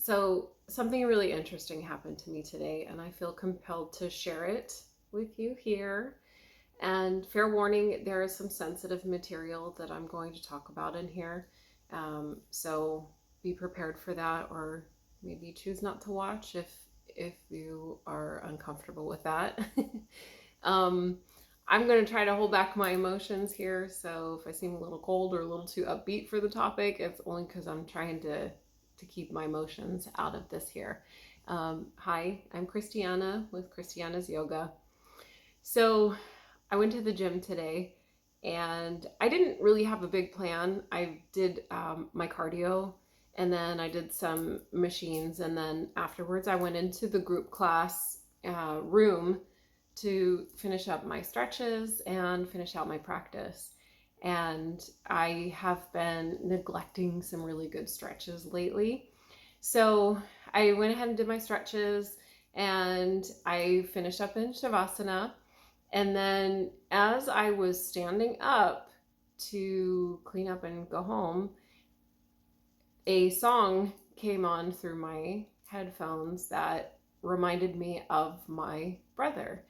So something really interesting happened to me today, and I feel compelled to share it with you here. And fair warning, there is some sensitive material that I'm going to talk about in here. So be prepared for that, or maybe choose not to watch if you are uncomfortable with that. um, I'm going to try to hold back my emotions here. So if I seem a little cold or a little too upbeat for the topic, it's only because I'm trying to keep my emotions out of this here. Hi, I'm Christiana with Christiana's Yoga. So I went to the gym today and I didn't really have a big plan. I did my cardio and then I did some machines, and then afterwards I went into the group class room to finish up my stretches and finish out my practice. And I have been neglecting some really good stretches lately. So I went ahead and did my stretches and I finished up in Shavasana. And then as I was standing up to clean up and go home, a song came on through my headphones that reminded me of my brother,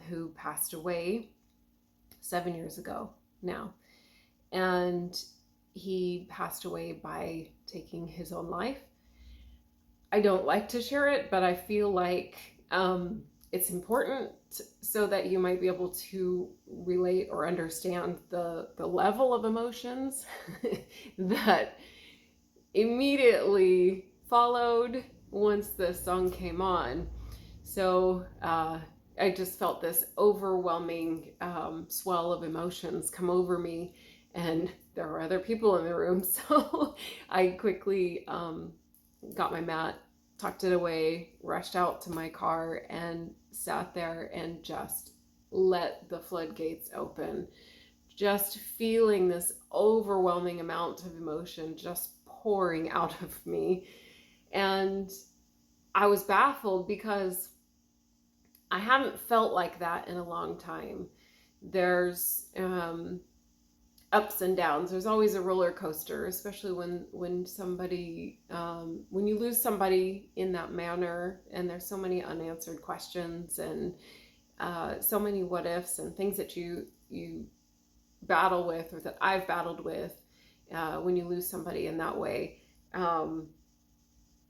who passed away 7 years ago now. And he passed away by taking his own life. I don't like to share it, but I feel like it's important so that you might be able to relate or understand the level of emotions that immediately followed once the song came on. So I just felt this overwhelming swell of emotions come over me, and there were other people in the room. So I quickly got my mat, tucked it away, rushed out to my car and sat there and just let the floodgates open. Just feeling this overwhelming amount of emotion just pouring out of me. And I was baffled because I haven't felt like that in a long time. There's ups and downs. There's always a roller coaster, especially when somebody, when you lose somebody in that manner, and there's so many unanswered questions and so many what ifs and things that you battle with, or that I've battled with when you lose somebody in that way.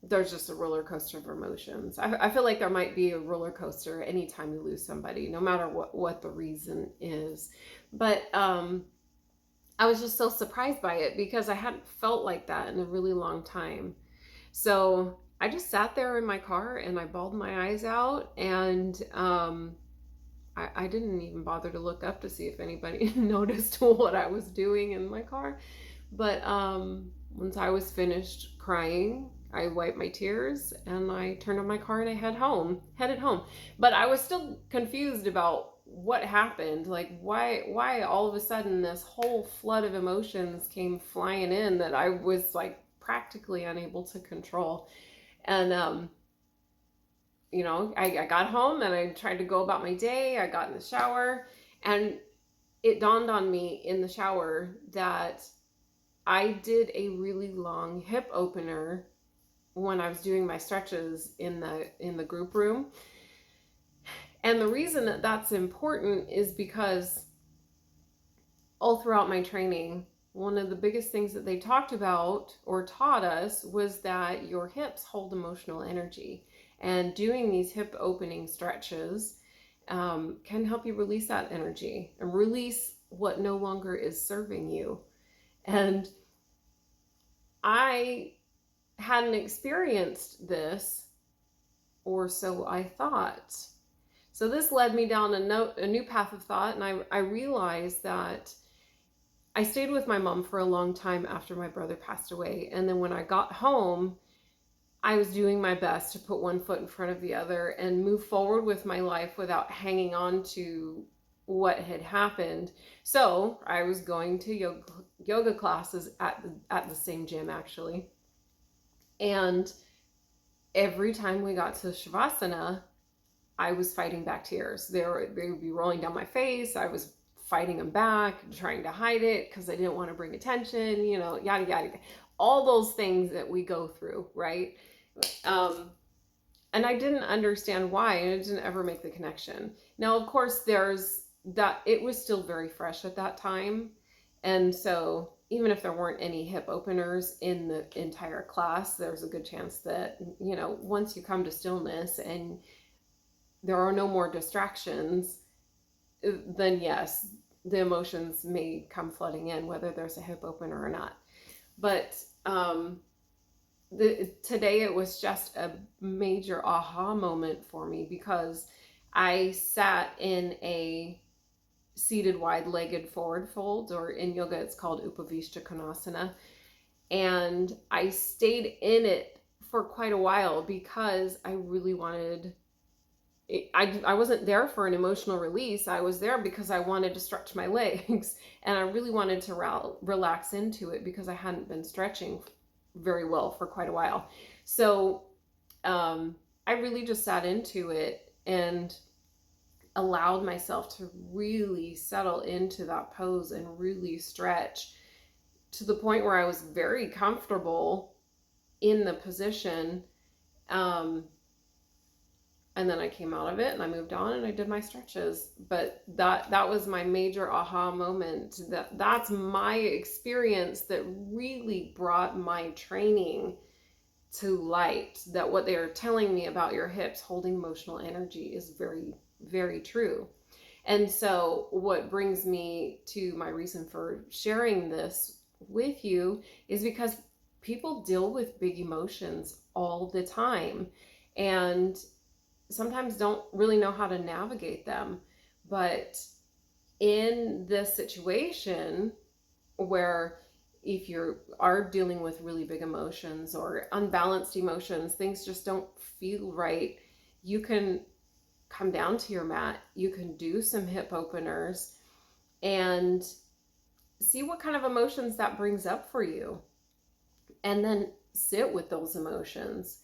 There's just a roller coaster of emotions. I feel like there might be a roller coaster anytime you lose somebody, no matter what the reason is. But I was just so surprised by it because I hadn't felt like that in a really long time. So I just sat there in my car and I bawled my eyes out, and I didn't even bother to look up to see if anybody noticed what I was doing in my car. But once I was finished crying, I wiped my tears and I turned on my car and I headed home. But I was still confused about what happened. Like, why all of a sudden this whole flood of emotions came flying in that I was like practically unable to control. And I got home and I tried to go about my day. I got in the shower, and it dawned on me in the shower that I did a really long hip opener when I was doing my stretches in the group room. And the reason that that's important is because all throughout my training, one of the biggest things that they talked about or taught us was that your hips hold emotional energy. And doing these hip opening stretches can help you release that energy and release what no longer is serving you. And I hadn't experienced this, or so I thought. So this led me down a new path of thought, and I realized that I stayed with my mom for a long time after my brother passed away. And then when I got home, I was doing my best to put one foot in front of the other and move forward with my life without hanging on to what had happened. So I was going to yoga classes at the same gym, actually. And every time we got to Shavasana, I was fighting back tears. They would be rolling down my face. I was fighting them back, trying to hide it because I didn't want to bring attention, yada, yada. all those things that we go through, right? And I didn't understand why, and it didn't ever make the connection. Now, of course, there's that, it was still very fresh at that time. And so even if there weren't any hip openers in the entire class, there's a good chance that, you know, once you come to stillness and there are no more distractions, then yes, the emotions may come flooding in, whether there's a hip opener or not. But today it was just a major aha moment for me, because I sat in a seated wide-legged forward fold, or in yoga it's called Upavishta Konasana, and I stayed in it for quite a while because I really wanted it. I wasn't there for an emotional release. I was there because I wanted to stretch my legs, and I really wanted to relax into it because I hadn't been stretching very well for quite a while. So I really just sat into it and allowed myself to really settle into that pose and really stretch to the point where I was very comfortable in the position. And then I came out of it and I moved on and I did my stretches. But that was my major aha moment. That's my experience that really brought my training to light, that what they are telling me about your hips holding emotional energy is very, very true. And so what brings me to my reason for sharing this with you is because people deal with big emotions all the time and sometimes don't really know how to navigate them. But in this situation where if you are dealing with really big emotions or unbalanced emotions, things just don't feel right, you can come down to your mat, you can do some hip openers and see what kind of emotions that brings up for you. And then sit with those emotions.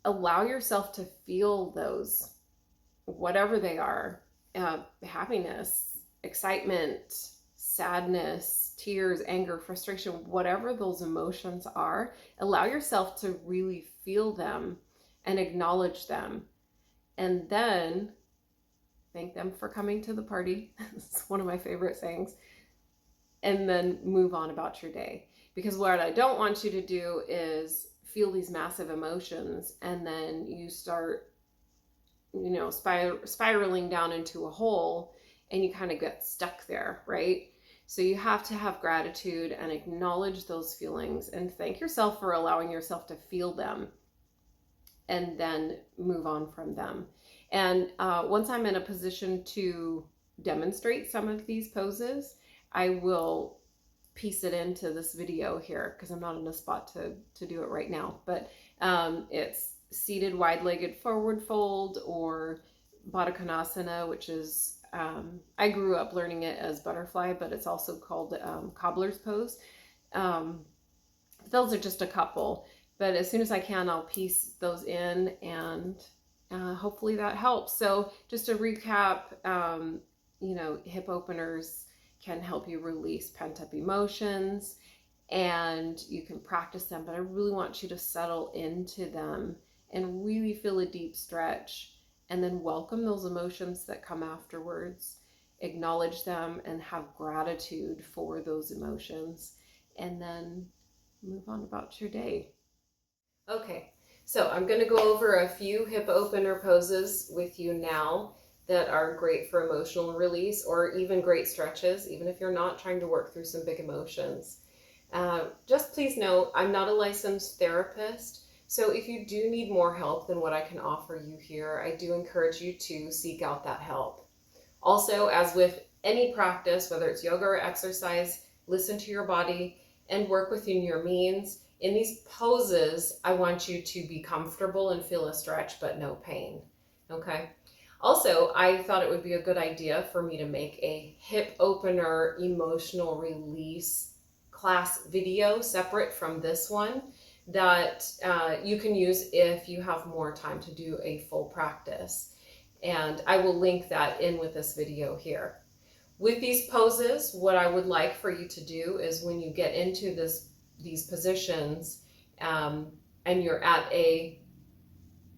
Allow yourself to feel those, whatever they are, happiness, excitement, sadness, tears, anger, frustration, whatever those emotions are, allow yourself to really feel them and acknowledge them. And then thank them for coming to the party. It's one of my favorite sayings. And then move on about your day. Because what I don't want you to do is feel these massive emotions and then you start, you know, spiraling down into a hole and you kind of get stuck there, right? So you have to have gratitude and acknowledge those feelings and thank yourself for allowing yourself to feel them and then move on from them. And once I'm in a position to demonstrate some of these poses, I will piece it into this video here because I'm not in a spot to do it right now. But it's seated wide-legged forward fold or Baddha Konasana, which is, I grew up learning it as butterfly, but it's also called cobbler's pose. Those are just a couple. But as soon as I can, I'll piece those in and hopefully that helps. So just to recap, you know, hip openers can help you release pent-up emotions and you can practice them, but I really want you to settle into them and really feel a deep stretch and then welcome those emotions that come afterwards, acknowledge them and have gratitude for those emotions, and then move on about your day. Okay, so I'm going to go over a few hip opener poses with you now that are great for emotional release or even great stretches, even if you're not trying to work through some big emotions. Just please know, I'm not a licensed therapist, so if you do need more help than what I can offer you here, I do encourage you to seek out that help. Also, as with any practice, whether it's yoga or exercise, listen to your body and work within your means. In these poses, I want you to be comfortable and feel a stretch, but no pain, okay? Also, I thought it would be a good idea for me to make a hip opener emotional release class video separate from this one that you can use if you have more time to do a full practice. And I will link that in with this video here. With these poses, what I would like for you to do is when you get into these positions, and you're at a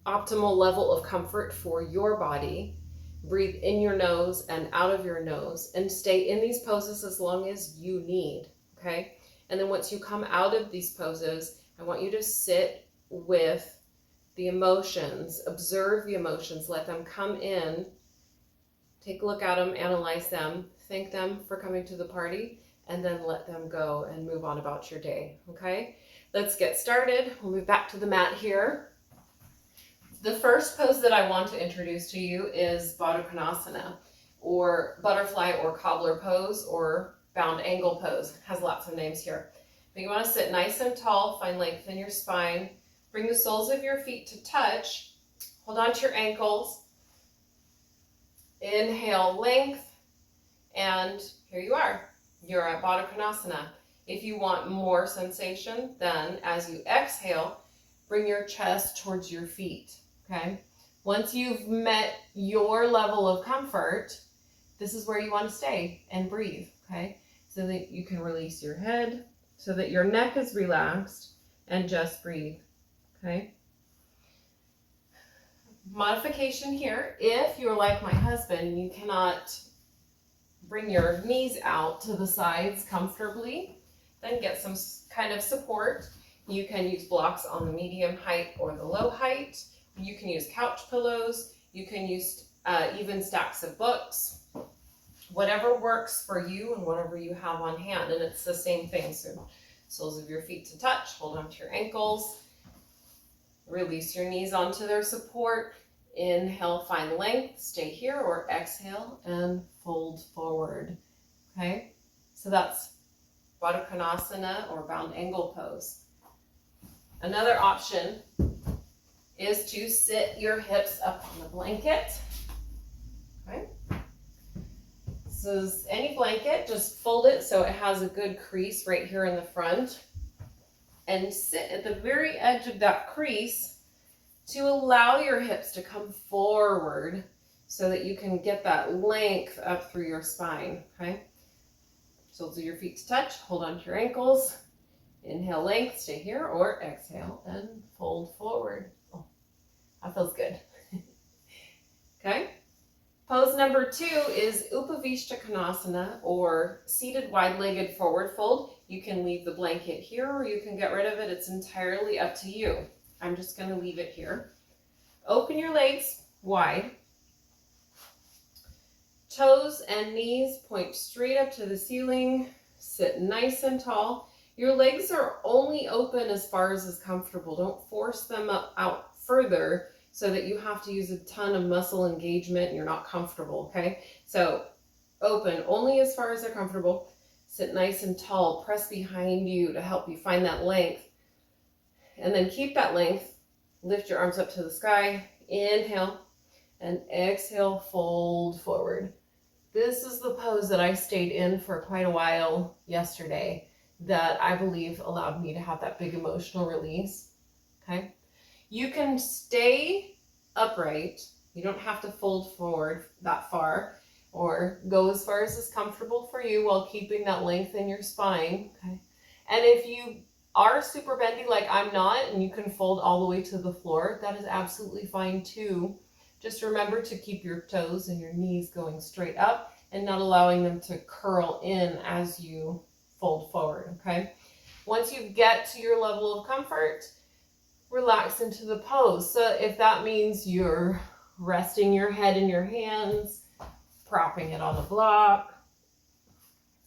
optimal level of comfort for your body, breathe in your nose and out of your nose and stay in these poses as long as you need, okay? And then once you come out of these poses, I want you to sit with the emotions, observe the emotions, let them come in, take a look at them, analyze them, thank them for coming to the party, and then let them go and move on about your day, okay? Let's get started. We'll move back to the mat here. The first pose that I want to introduce to you is Baddha Konasana, or butterfly or cobbler pose, or bound angle pose. It has lots of names here. But you want to sit nice and tall, find length in your spine, bring the soles of your feet to touch, hold on to your ankles, inhale length, and here you are. You're at Baddha Konasana. If you want more sensation, then as you exhale, bring your chest towards your feet, okay? Once you've met your level of comfort, this is where you want to stay and breathe, okay? So that you can release your head, so that your neck is relaxed, and just breathe, okay? Modification here, if you're like my husband, you cannot bring your knees out to the sides comfortably, then get some kind of support. You can use blocks on the medium height or the low height. You can use couch pillows. You can use even stacks of books. Whatever works for you and whatever you have on hand. And it's the same thing. So soles of your feet to touch. Hold on to your ankles. Release your knees onto their support. Inhale, find length. Stay here, or exhale and fold forward. Okay? So that's Baddha Konasana, or bound angle pose. Another option is to sit your hips up on the blanket. Okay? So any blanket, just fold it so it has a good crease right here in the front, and sit at the very edge of that crease to allow your hips to come forward so that you can get that length up through your spine, okay? Soles of your feet to touch, hold on to your ankles, inhale length, stay here, or exhale and fold forward. Oh, that feels good. Okay? Pose number 2 is Upavishta Konasana, or seated wide-legged forward fold. You can leave the blanket here or you can get rid of it. It's entirely up to you. I'm just going to leave it here. Open your legs wide. Toes and knees point straight up to the ceiling. Sit nice and tall. Your legs are only open as far as is comfortable. Don't force them out further so that you have to use a ton of muscle engagement and you're not comfortable, okay? So open only as far as they're comfortable. Sit nice and tall. Press behind you to help you find that length. And then keep that length. Lift your arms up to the sky. Inhale. And exhale, fold forward. This is the pose that I stayed in for quite a while yesterday that I believe allowed me to have that big emotional release. Okay? You can stay upright. You don't have to fold forward that far, or go as far as is comfortable for you while keeping that length in your spine. Okay? And if you are super bendy like I'm not, and you can fold all the way to the floor, that is absolutely fine too. Just remember to keep your toes and your knees going straight up and not allowing them to curl in as you fold forward, okay? Once you get to your level of comfort, relax into the pose. So if that means you're resting your head in your hands, propping it on a block.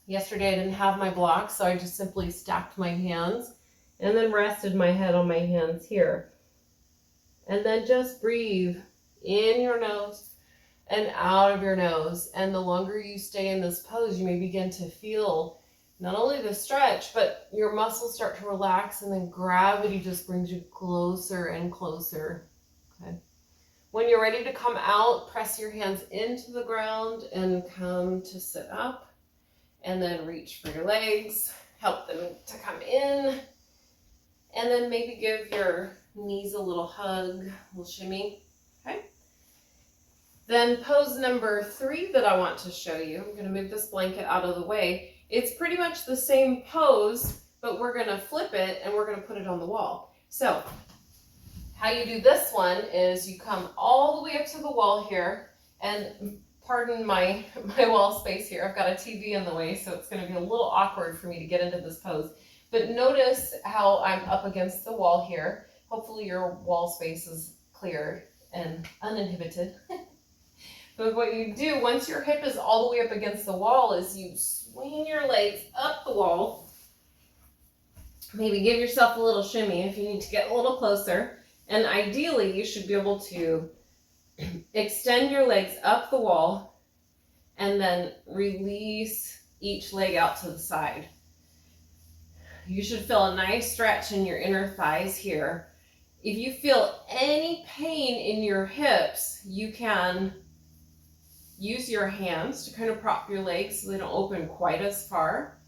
Yesterday I didn't have my block, so I just simply stacked my hands and then rested my head on my hands here. And then just breathe in your nose and out of your nose. And the longer you stay in this pose, you may begin to feel not only the stretch, but your muscles start to relax, and then gravity just brings you closer and closer. Okay. When you're ready to come out, press your hands into the ground and come to sit up, and then reach for your legs, help them to come in, and then maybe give your knees a little hug, a little shimmy. Okay. Then pose number 3 that I want to show you, I'm going to move this blanket out of the way. It's pretty much the same pose, but we're gonna flip it and we're gonna put it on the wall. So how you do this one is you come all the way up to the wall here, and pardon my wall space here. I've got a TV in the way, so it's gonna be a little awkward for me to get into this pose. But notice how I'm up against the wall here. Hopefully your wall space is clear and uninhibited. But what you do once your hip is all the way up against the wall is you swing your legs up the wall. Maybe give yourself a little shimmy if you need to get a little closer. And ideally, you should be able to extend your legs up the wall and then release each leg out to the side. You should feel a nice stretch in your inner thighs here. If you feel any pain in your hips, you can use your hands to kind of prop your legs so they don't open quite as far.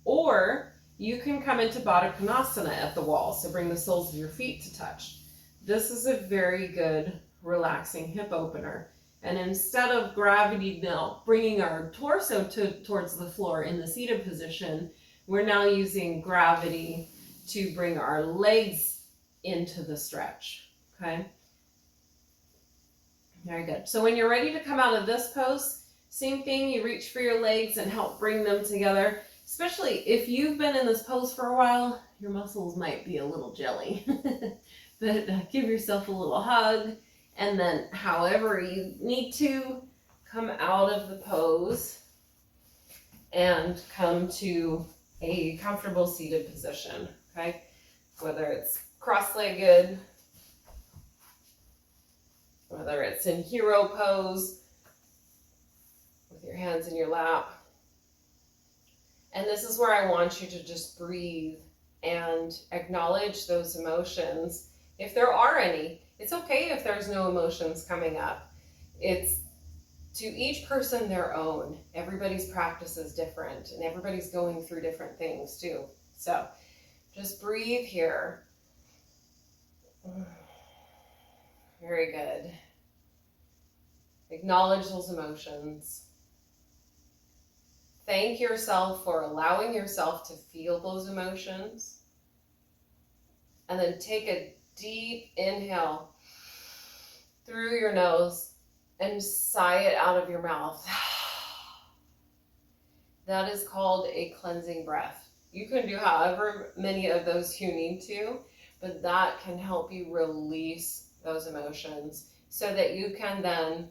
Or you can come into Baddha Konasana at the wall, so bring the soles of your feet to touch. This is a very good relaxing hip opener. And instead of gravity now bringing our torso towards the floor in the seated position, we're now using gravity to bring our legs into the stretch, okay? Very good. So when you're ready to come out of this pose, same thing, you reach for your legs and help bring them together. Especially if you've been in this pose for a while, your muscles might be a little jelly. But give yourself a little hug, and then however you need to, come out of the pose and come to a comfortable seated position, okay? Whether it's cross-legged, whether it's in hero pose, with your hands in your lap. And this is where I want you to just breathe and acknowledge those emotions. If there are any, it's okay if there's no emotions coming up. It's to each person their own. Everybody's practice is different, and everybody's going through different things too. So just breathe here. Very good. Acknowledge those emotions. Thank yourself for allowing yourself to feel those emotions. And then take a deep inhale through your nose and sigh it out of your mouth. That is called a cleansing breath. You can do however many of those you need to, but that can help you release those emotions so that you can then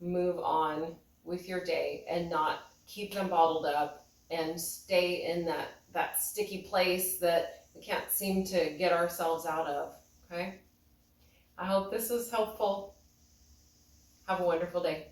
move on with your day and not keep them bottled up and stay in that sticky place that we can't seem to get ourselves out of, okay? I hope this was helpful. Have a wonderful day.